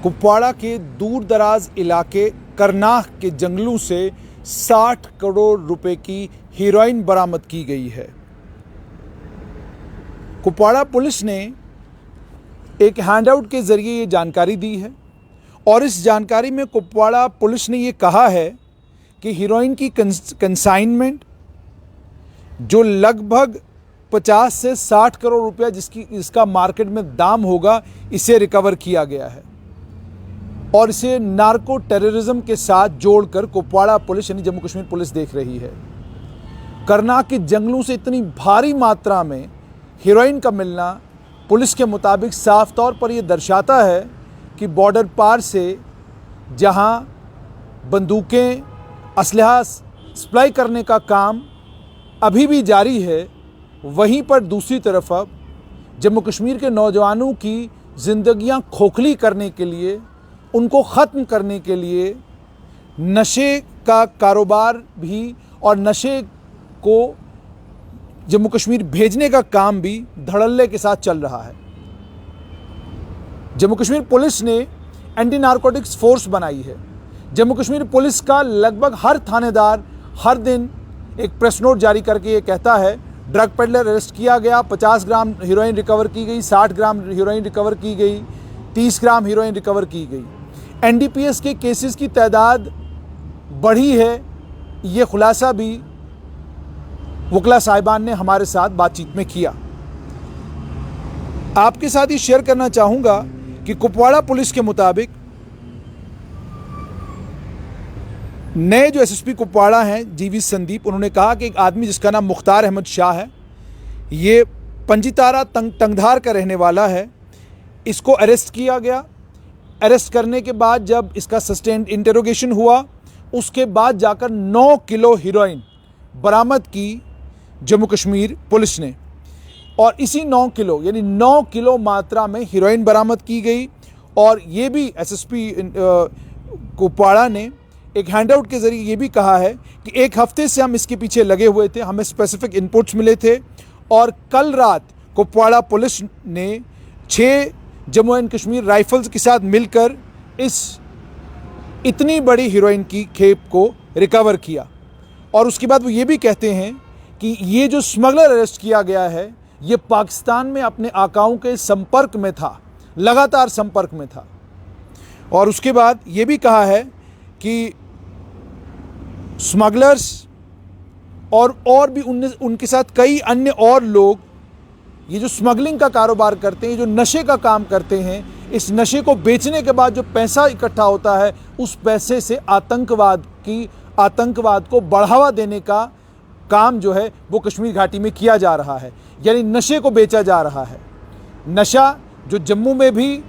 कुपवाड़ा के दूर दराज इलाके करनाह के जंगलों से 60 करोड़ रुपए की हेरोइन बरामद की गई है। कुपवाड़ा पुलिस ने एक हैंडआउट के जरिए ये जानकारी दी है और इस जानकारी में कुपवाड़ा पुलिस ने ये कहा है कि हेरोइन की कंसाइनमेंट जो लगभग 50 से 60 करोड़ रुपया जिसका मार्केट में दाम होगा, इसे रिकवर किया गया है और इसे नार्को टेररिज्म के साथ जोड़कर कुपवाड़ा पुलिस यानी जम्मू कश्मीर पुलिस देख रही है। करनाह के जंगलों से इतनी भारी मात्रा में हेरोइन का मिलना पुलिस के मुताबिक साफ तौर पर यह दर्शाता है कि बॉर्डर पार से जहां बंदूकें, असलहा सप्लाई करने का काम अभी भी जारी है, वहीं पर दूसरी तरफ अब जम्मू कश्मीर के नौजवानों की ज़िंदगियां खोखली करने के लिए, उनको ख़त्म करने के लिए नशे का कारोबार भी और नशे को जम्मू कश्मीर भेजने का काम भी धड़ल्ले के साथ चल रहा है। जम्मू कश्मीर पुलिस ने एंटी नारकोटिक्स फोर्स बनाई है। जम्मू कश्मीर पुलिस का लगभग हर थानेदार हर दिन एक प्रेस नोट जारी करके ये कहता है ड्रग पेडलर अरेस्ट किया गया, 50 ग्राम हीरोइन रिकवर की गई, 60 ग्राम हीरोइन रिकवर की गई, 30 ग्राम हीरोइन रिकवर की गई। एनडीपीएस के केसेस की तादाद बढ़ी है, ये खुलासा भी वकला साहिबान ने हमारे साथ बातचीत में किया। आपके साथ ये शेयर करना चाहूँगा कि कुपवाड़ा पुलिस के मुताबिक नए जो एसएसपी कुपवाड़ा हैं जीवी संदीप, उन्होंने कहा कि एक आदमी जिसका नाम मुख्तार अहमद शाह है, ये पंजीतारा तंगधार का रहने वाला है, इसको अरेस्ट किया गया। अरेस्ट करने के बाद जब इसका सस्टेन्ड इंटरोगेशन हुआ, उसके बाद जाकर 9 किलो हीरोइन बरामद की जम्मू कश्मीर पुलिस ने और इसी 9 किलो यानी 9 किलो मात्रा में हीरोइन बरामद की गई। और ये भी एसएसपी कुपवाड़ा ने एक हैंडआउट के जरिए ये भी कहा है कि एक हफ्ते से हम इसके पीछे लगे हुए थे, हमें स्पेसिफिक इनपुट्स मिले थे और कल रात कुपवाड़ा पुलिस ने 6 जम्मू एंड कश्मीर राइफल्स के साथ मिलकर इस इतनी बड़ी हीरोइन की खेप को रिकवर किया। और उसके बाद वो ये भी कहते हैं कि ये जो स्मगलर अरेस्ट किया गया है, ये पाकिस्तान में अपने आकाओं के संपर्क में था, लगातार संपर्क में था। और उसके बाद ये भी कहा है कि स्मगलर्स और भी उनके साथ कई अन्य और लोग ये जो स्मगलिंग का कारोबार करते हैं, जो नशे का काम करते हैं, इस नशे को बेचने के बाद जो पैसा इकट्ठा होता है, उस पैसे से आतंकवाद को बढ़ावा देने का काम जो है वो कश्मीर घाटी में किया जा रहा है, यानी नशे को बेचा जा रहा है। नशा जो जम्मू में भी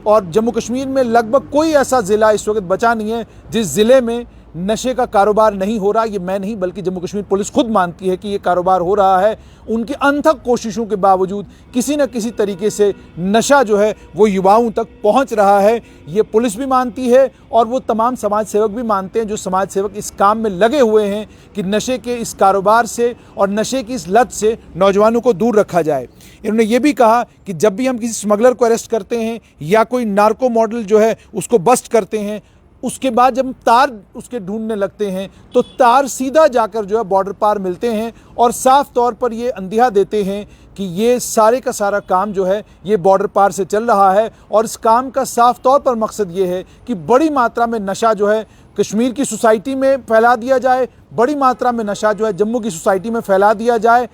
और जम्मू कश्मीर में लगभग कोई ऐसा ज़िला इस वक्त बचा नहीं है जिस ज़िले में नशे का कारोबार नहीं हो रहा। ये मैं नहीं बल्कि जम्मू कश्मीर पुलिस खुद मानती है कि ये कारोबार हो रहा है। उनकी अनथक कोशिशों के बावजूद किसी न किसी तरीके से नशा जो है वो युवाओं तक पहुंच रहा है। ये पुलिस भी मानती है और वो तमाम समाज सेवक भी मानते हैं, जो समाज सेवक इस काम में लगे हुए हैं कि नशे के इस कारोबार से और नशे की इस लत से नौजवानों को दूर रखा जाए। इन्होंने ये भी कहा कि जब भी हम किसी स्मगलर को अरेस्ट करते हैं या कोई नार्को मॉडल जो है उसको बस्ट करते हैं, उसके बाद जब तार उसके ढूंढने लगते हैं तो तार सीधा जाकर जो है बॉर्डर पार मिलते हैं और साफ तौर पर ये अंदेशा देते हैं कि ये सारे का सारा काम जो है ये बॉर्डर पार से चल रहा है। और इस काम का साफ तौर पर मकसद ये है कि बड़ी मात्रा में नशा जो है कश्मीर की सोसाइटी में फैला दिया जाए, बड़ी मात्रा में नशा जो है जम्मू की सोसाइटी में फैला दिया जाए।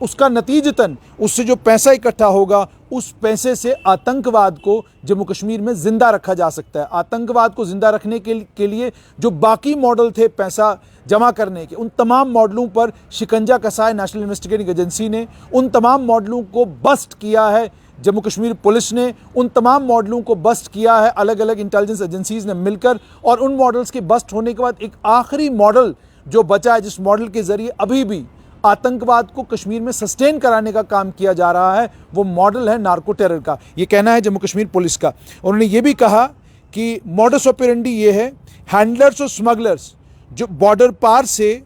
उसका नतीजतन उससे जो पैसा इकट्ठा होगा, उस पैसे से आतंकवाद को जम्मू कश्मीर में ज़िंदा रखा जा सकता है। आतंकवाद को ज़िंदा रखने के लिए जो बाकी मॉडल थे पैसा जमा करने के, उन तमाम मॉडलों पर शिकंजा कसा है नेशनल इन्वेस्टिगेटिंग एजेंसी ने। उन तमाम मॉडलों को बस्ट किया है जम्मू कश्मीर पुलिस ने, उन तमाम मॉडलों को बस्ट किया है अलग अलग इंटेलिजेंस एजेंसीज़ ने मिलकर। और उन मॉडल्स के बस्ट होने के बाद एक आखिरी मॉडल जो बचा है, जिस मॉडल के ज़रिए अभी भी आतंकवाद को कश्मीर में सस्टेन कराने का काम किया जा रहा है, वो मॉडल है नार्को टेरर का। ये कहना है जम्मू कश्मीर पुलिस का। उन्होंने ये भी कहा कि मॉडस ऑपरेंडी ये है, हैंडलर्स और स्मगलर्स जो बॉर्डर पार से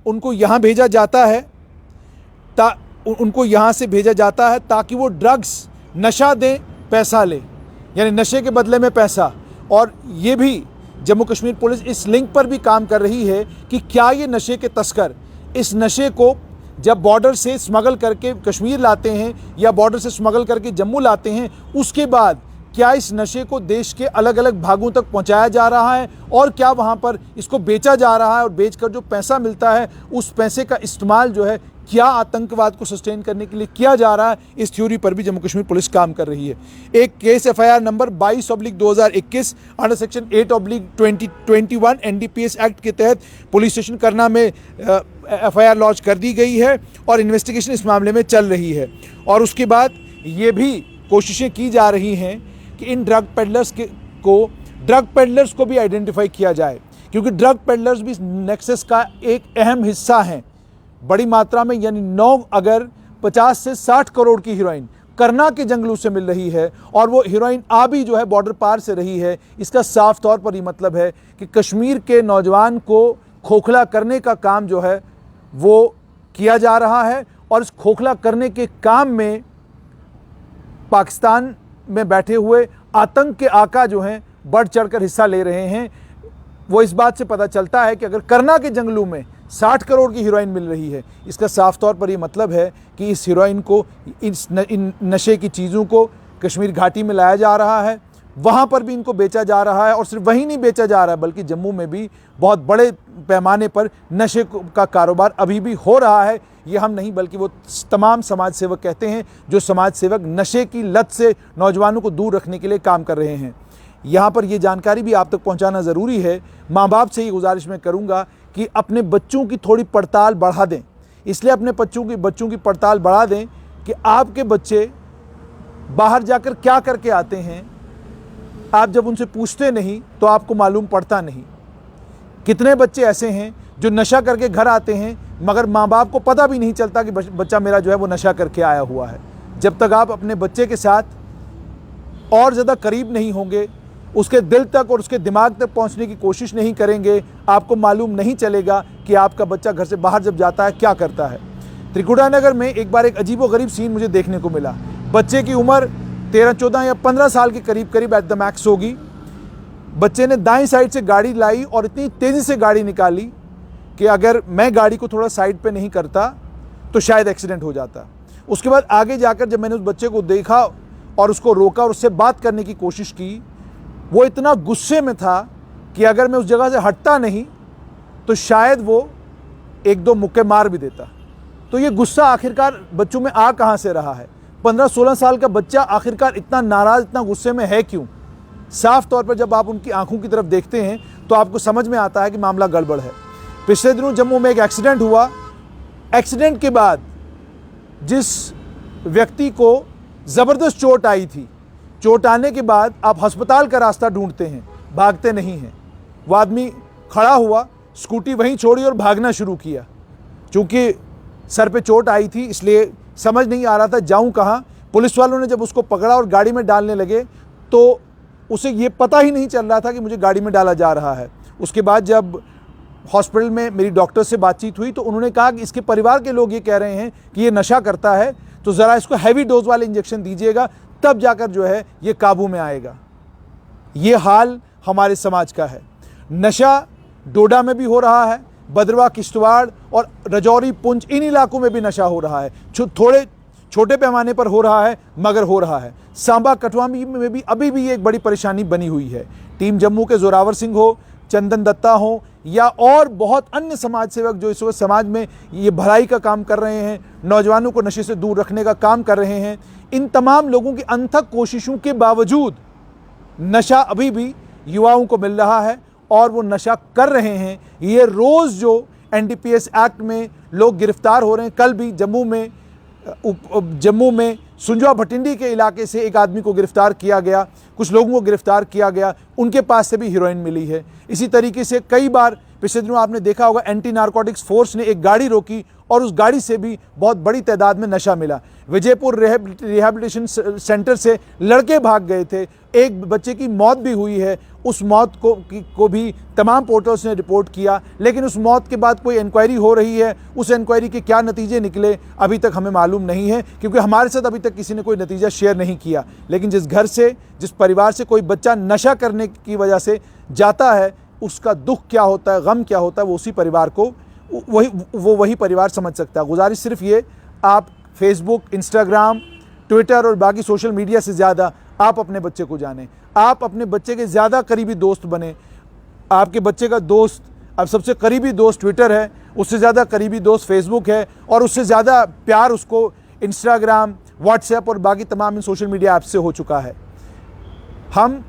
उनको यहाँ भेजा जाता है, उनको यहाँ से भेजा जाता है ताकि वो ड्रग्स नशा दें, पैसा लें। यानी नशे के बदले में पैसा। और ये भी जम्मू कश्मीर पुलिस इस लिंक पर भी काम कर रही है कि क्या ये नशे के तस्कर इस नशे को जब बॉर्डर से स्मगल करके कश्मीर लाते हैं या बॉर्डर से स्मगल करके जम्मू लाते हैं, उसके बाद क्या इस नशे को देश के अलग अलग भागों तक पहुंचाया जा रहा है और क्या वहां पर इसको बेचा जा रहा है और बेचकर जो पैसा मिलता है उस पैसे का इस्तेमाल जो है क्या आतंकवाद को सस्टेन करने के लिए किया जा रहा है। इस थ्योरी पर भी जम्मू कश्मीर पुलिस काम कर रही है। एक case FIR number 22/2021 under section 8/2021 NDPS act के तहत पुलिस स्टेशन करना में FIR लॉन्च कर दी गई है और इन्वेस्टिगेशन इस मामले में चल रही है। और उसके बाद ये भी कोशिशें की जा रही हैं कि इन ड्रग पेडलर्स को भी आइडेंटिफाई किया जाए, क्योंकि ड्रग पेडलर्स भी नेक्सस का एक अहम हिस्सा हैं। बड़ी मात्रा में यानी 9 अगर 50 से 60 करोड़ की हीरोइन करना के जंगलों से मिल रही है और वो हीरोइन आ भी जो है बॉर्डर पार से रही है, इसका साफ तौर पर ये मतलब है कि कश्मीर के नौजवान को खोखला करने का काम जो है वो किया जा रहा है। और इस खोखला करने के काम में पाकिस्तान में बैठे हुए आतंक के आका जो हैं बढ़ चढ़कर हिस्सा ले रहे हैं। वो इस बात से पता चलता है कि अगर करना के जंगलों में 60 करोड़ की हीरोइन मिल रही है, इसका साफ तौर पर ये मतलब है कि इस हीरोइन को इन नशे की चीज़ों को कश्मीर घाटी में लाया जा रहा है, वहाँ पर भी इनको बेचा जा रहा है। और सिर्फ वहीं नहीं बेचा जा रहा है बल्कि जम्मू में भी बहुत बड़े पैमाने पर नशे का कारोबार अभी भी हो रहा है। ये हम नहीं बल्कि वो तमाम समाज सेवक कहते हैं, जो समाज सेवक नशे की लत से नौजवानों को दूर रखने के लिए काम कर रहे हैं। यहाँ पर ये जानकारी भी आप तक पहुँचाना ज़रूरी है। माँ बाप से ये गुजारिश मैं करूँगा कि अपने बच्चों की थोड़ी पड़ताल बढ़ा दें। इसलिए अपने बच्चों की पड़ताल बढ़ा दें कि आपके बच्चे बाहर जाकर क्या करके आते हैं, आप जब उनसे पूछते नहीं तो आपको मालूम पड़ता नहीं। कितने बच्चे ऐसे हैं जो नशा करके घर आते हैं मगर माँ बाप को पता भी नहीं चलता कि बच्चा मेरा जो है वो नशा करके आया हुआ है। जब तक आप अपने बच्चे के साथ और ज़्यादा करीब नहीं होंगे, उसके दिल तक और उसके दिमाग तक पहुंचने की कोशिश नहीं करेंगे, आपको मालूम नहीं चलेगा कि आपका बच्चा घर से बाहर जब जाता है क्या करता है। त्रिकुटा नगर में एक बार एक अजीबोगरीब सीन मुझे देखने को मिला। बच्चे की उम्र 13, 14 या 15 साल के करीब एट द मैक्स होगी। बच्चे ने दाईं साइड से गाड़ी लाई और इतनी तेज़ी से गाड़ी निकाली कि अगर मैं गाड़ी को थोड़ा साइड पे नहीं करता तो शायद एक्सीडेंट हो जाता। उसके बाद आगे जाकर जब मैंने उस बच्चे को देखा और उसको रोका और उससे बात करने की कोशिश की, वो इतना गुस्से में था कि अगर मैं उस जगह से हटता नहीं तो शायद वो 1-2 मुक्के मार भी देता। तो ये गुस्सा आखिरकार बच्चों में आ कहाँ से रहा है? 15-16 साल का बच्चा आखिरकार इतना नाराज़, इतना गुस्से में है क्यों? साफ तौर पर जब आप उनकी आंखों की तरफ देखते हैं तो आपको समझ में आता है कि मामला गड़बड़ है। पिछले दिनों जम्मू में एक एक्सीडेंट हुआ। एक्सीडेंट के बाद जिस व्यक्ति को ज़बरदस्त चोट आई थी, चोट आने के बाद आप अस्पताल का रास्ता ढूंढते हैं, भागते नहीं हैं। वो आदमी खड़ा हुआ, स्कूटी वहीं छोड़ी और भागना शुरू किया। चूँकि सर पे चोट आई थी इसलिए समझ नहीं आ रहा था जाऊं कहाँ। पुलिस वालों ने जब उसको पकड़ा और गाड़ी में डालने लगे तो उसे ये पता ही नहीं चल रहा था कि मुझे गाड़ी में डाला जा रहा है। उसके बाद जब हॉस्पिटल में मेरी डॉक्टर से बातचीत हुई तो उन्होंने कहा कि इसके परिवार के लोग ये कह रहे हैं कि ये नशा करता है, तो ज़रा इसको हैवी डोज वाले इंजेक्शन दीजिएगा, तब जाकर जो है ये काबू में आएगा। ये हाल हमारे समाज का है। नशा डोडा में भी हो रहा है, भद्रवाह, किश्तवाड़ और राजौरी, पुंछ, इन इलाकों में भी नशा हो रहा है। थोड़े छोटे पैमाने पर हो रहा है मगर हो रहा है। सांबा, कठुआ में भी अभी भी एक बड़ी परेशानी बनी हुई है। टीम जम्मू के जोरावर सिंह हो, चंदन दत्ता हो या और बहुत अन्य समाज सेवक जो इस वक्त समाज में ये भलाई का काम कर रहे हैं, नौजवानों को नशे से दूर रखने का काम कर रहे हैं, इन तमाम लोगों की अनथक कोशिशों के बावजूद नशा अभी भी युवाओं को मिल रहा है और वो नशा कर रहे हैं। ये रोज़ जो NDPS एक्ट में लोग गिरफ्तार हो रहे हैं, कल भी जम्मू में सुंजवा भटिंडी के इलाके से एक आदमी को गिरफ्तार किया गया, कुछ लोगों को गिरफ्तार किया गया, उनके पास से भी हीरोइन मिली है। इसी तरीके से कई बार पिछले दिनों आपने देखा होगा एंटी नारकोटिक्स फोर्स ने एक गाड़ी रोकी और उस गाड़ी से भी बहुत बड़ी तादाद में नशा मिला। विजयपुर रिहैबिलिटेशन सेंटर से लड़के भाग गए थे, एक बच्चे की मौत भी हुई है। उस मौत को भी तमाम पोर्टल्स ने रिपोर्ट किया, लेकिन उस मौत के बाद कोई इंक्वायरी हो रही है। उस इंक्वायरी के क्या नतीजे निकले अभी तक हमें मालूम नहीं है, क्योंकि हमारे साथ अभी तक किसी ने कोई नतीजा शेयर नहीं किया। लेकिन जिस घर से, जिस परिवार से कोई बच्चा नशा करने की वजह से जाता है, उसका दुख क्या होता है, गम क्या होता है, वो उसी परिवार को वही परिवार समझ सकता है। गुजारिश सिर्फ ये, आप फेसबुक, इंस्टाग्राम, ट्विटर और बाकी सोशल मीडिया से ज़्यादा आप अपने बच्चे को जानें, आप अपने बच्चे के ज़्यादा करीबी दोस्त बने। आपके बच्चे का दोस्त, अब सबसे करीबी दोस्त ट्विटर है, उससे ज़्यादा करीबी दोस्त फेसबुक है, और उससे ज़्यादा प्यार उसको इंस्टाग्राम, व्हाट्सएप और बाकी तमाम इन सोशल मीडिया ऐप से हो चुका है। हम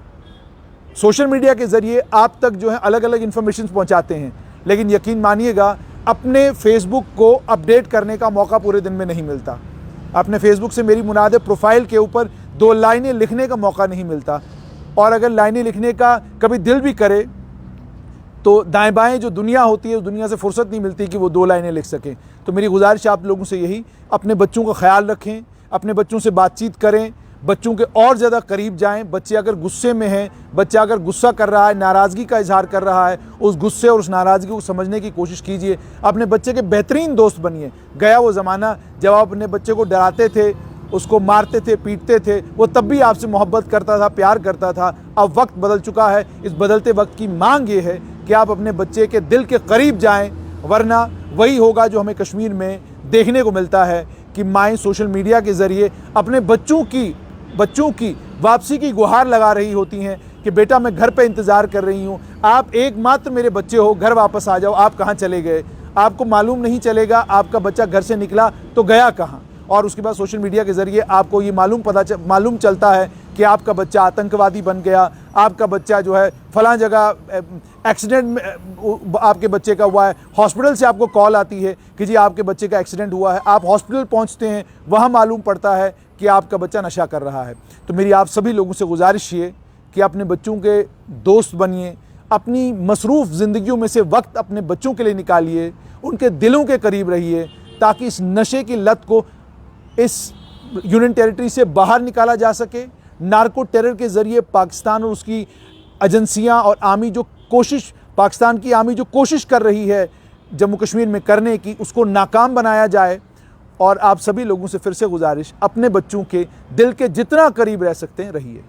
सोशल मीडिया के ज़रिए आप तक जो है अलग अलग इन्फॉर्मेशन पहुँचाते हैं, लेकिन यकीन मानिएगा अपने फेसबुक को अपडेट करने का मौका पूरे दिन में नहीं मिलता। अपने फेसबुक से मेरी मुराद है प्रोफाइल के ऊपर 2 लाइनें लिखने का मौका नहीं मिलता, और अगर लाइनें लिखने का कभी दिल भी करे तो दाएं बाएं जो दुनिया होती है उस दुनिया से फुर्सत नहीं मिलती कि वो 2 लाइनें लिख सकें। तो मेरी गुजारिश आप लोगों से यही, अपने बच्चों का ख्याल रखें, अपने बच्चों से बातचीत करें, बच्चों के और ज़्यादा करीब जाएं। बच्चे अगर गुस्से में हैं, बच्चा अगर गुस्सा कर रहा है, नाराज़गी का इजहार कर रहा है, उस गुस्से और उस नाराज़गी को समझने की कोशिश कीजिए। अपने बच्चे के बेहतरीन दोस्त बनिए। गया वो ज़माना जब आप अपने बच्चे को डराते थे, उसको मारते थे, पीटते थे, वो तब भी आपसे मोहब्बत करता था, प्यार करता था। अब वक्त बदल चुका है। इस बदलते वक्त की मांग ये है कि आप अपने बच्चे के दिल के करीब जाएं, वरना वही होगा जो हमें कश्मीर में देखने को मिलता है कि माएँ सोशल मीडिया के ज़रिए अपने बच्चों की वापसी की गुहार लगा रही होती हैं कि बेटा मैं घर पे इंतज़ार कर रही हूँ, आप एकमात्र मेरे बच्चे हो, घर वापस आ जाओ, आप कहाँ चले गए। आपको मालूम नहीं चलेगा आपका बच्चा घर से निकला तो गया कहाँ, और उसके बाद सोशल मीडिया के ज़रिए आपको ये मालूम चलता है कि आपका बच्चा आतंकवादी बन गया, आपका बच्चा जो है फ़लाँ जगह एक्सीडेंट में आपके बच्चे का हुआ है। हॉस्पिटल से आपको कॉल आती है कि जी आपके बच्चे का एक्सीडेंट हुआ है। आप हॉस्पिटल पहुंचते हैं, वहाँ मालूम पड़ता है कि आपका बच्चा नशा कर रहा है। तो मेरी आप सभी लोगों से गुजारिश ये कि अपने बच्चों के दोस्त बनिए, अपनी मसरूफ़ ज़िंदगियों में से वक्त अपने बच्चों के लिए निकालिए, उनके दिलों के करीब रहिए, ताकि इस नशे की लत को इस यूनियन टेरिटरी से बाहर निकाला जा सके। नार्को टेरर के ज़रिए पाकिस्तान और उसकी एजेंसियां और आर्मी जो कोशिश, पाकिस्तान की आर्मी जो कोशिश कर रही है जम्मू कश्मीर में करने की, उसको नाकाम बनाया जाए। और आप सभी लोगों से फिर से गुजारिश, अपने बच्चों के दिल के जितना करीब रह सकते हैं रहिए।